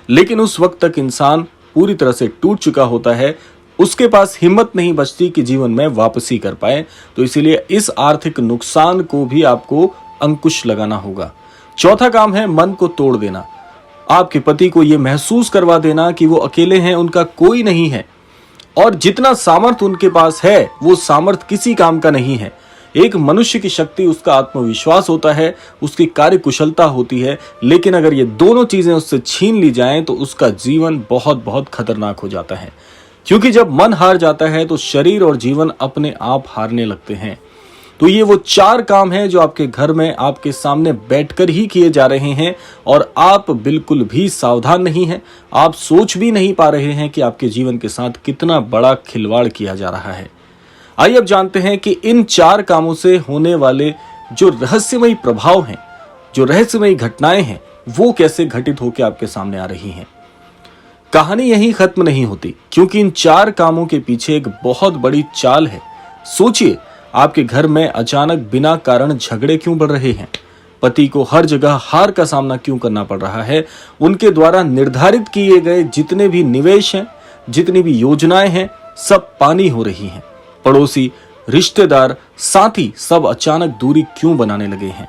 लेकिन उस वक्त तक इंसान पूरी तरह से टूट चुका होता है, उसके पास हिम्मत नहीं बचती कि जीवन में वापसी कर पाए। तो इसीलिए इस आर्थिक नुकसान को भी आपको अंकुश लगाना होगा। चौथा काम है मन को तोड़ देना। आपके पति को यह महसूस करवा देना कि वो अकेले हैं, उनका कोई नहीं है और जितना सामर्थ्य उनके पास है वो सामर्थ्य किसी काम का नहीं है। एक मनुष्य की शक्ति उसका आत्मविश्वास होता है, उसकी कार्य कुशलता होती है, लेकिन अगर ये दोनों चीजें उससे छीन ली जाएं तो उसका जीवन बहुत बहुत खतरनाक हो जाता है। क्योंकि जब मन हार जाता है तो शरीर और जीवन अपने आप हारने लगते हैं। तो ये वो 4 काम हैं जो आपके घर में आपके सामने बैठकर ही किए जा रहे हैं और आप बिल्कुल भी सावधान नहीं हैं। आप सोच भी नहीं पा रहे हैं कि आपके जीवन के साथ कितना बड़ा खिलवाड़ किया जा रहा है। आइए अब जानते हैं कि इन 4 कामों से होने वाले जो रहस्यमयी प्रभाव हैं, जो रहस्यमयी घटनाएं हैं, वो कैसे घटित होकर आपके सामने आ रही हैं। कहानी यहीं खत्म नहीं होती, क्योंकि इन 4 कामों के पीछे एक बहुत बड़ी चाल है। सोचिए, आपके घर में अचानक बिना कारण झगड़े क्यों बढ़ रहे हैं? पति को हर जगह हार का सामना क्यों करना पड़ रहा है? उनके द्वारा निर्धारित किए गए जितने भी निवेश हैं, जितनी भी योजनाएं हैं, सब पानी हो रही हैं। पड़ोसी, रिश्तेदार, साथी सब अचानक दूरी क्यों बनाने लगे हैं?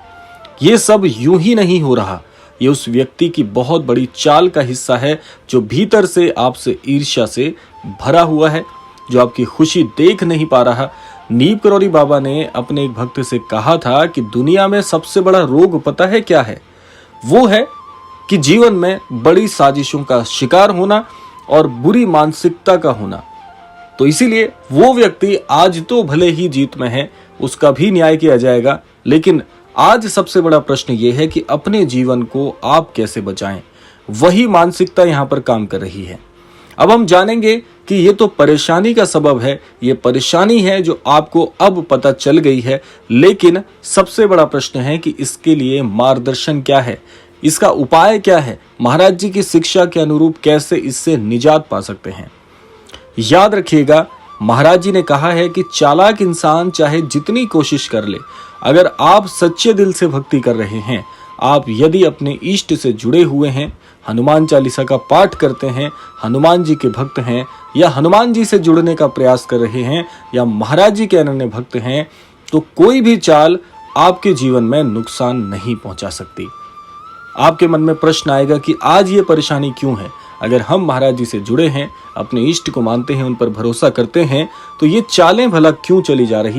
ये सब यूं ही नहीं हो रहा। ये उस व्यक्ति की बहुत बड़ी चाल का हिस्सा है जो भीतर से आपसे ईर्ष्या से भरा हुआ है, जो आपकी खुशी देख नहीं पा रहा। नीम करौरी बाबा ने अपने एक भक्त से कहा था कि दुनिया में सबसे बड़ा रोग पता है क्या है? वो है कि जीवन में बड़ी साजिशों का शिकार होना और बुरी मानसिकता का होना। तो इसीलिए वो व्यक्ति आज तो भले ही जीत में है, उसका भी न्याय किया जाएगा, लेकिन आज सबसे बड़ा प्रश्न ये है कि अपने जीवन को आप कैसे बचाएं। वही मानसिकता यहाँ पर काम कर रही है। अब हम जानेंगे कि ये तो परेशानी का सबब है, ये परेशानी है जो आपको अब पता चल गई है, लेकिन सबसे बड़ा प्रश्न है कि इसके लिए मार्गदर्शन क्या है, इसका उपाय क्या है, महाराज जी की शिक्षा के अनुरूप कैसे इससे निजात पा सकते हैं। याद रखिएगा, महाराज जी ने कहा है कि चालाक इंसान चाहे जितनी कोशिश कर ले, अगर आप सच्चे दिल से भक्ति कर रहे हैं, आप यदि अपने इष्ट से जुड़े हुए हैं, हनुमान चालीसा का पाठ करते हैं, हनुमान जी के भक्त हैं, या हनुमान जी से जुड़ने का प्रयास कर रहे हैं, या महाराज जी के अनन्य भक्त हैं, तो कोई भी चाल आपके जीवन में नुकसान नहीं पहुंचा सकती। आपके मन में प्रश्न आएगा कि आज ये परेशानी क्यों है? अगर हम महाराज जी से जुड़े हैं, अपने इष्ट को मानते हैं, उन पर भरोसा करते हैं, तो ये चालें भला क्यों चली जा रही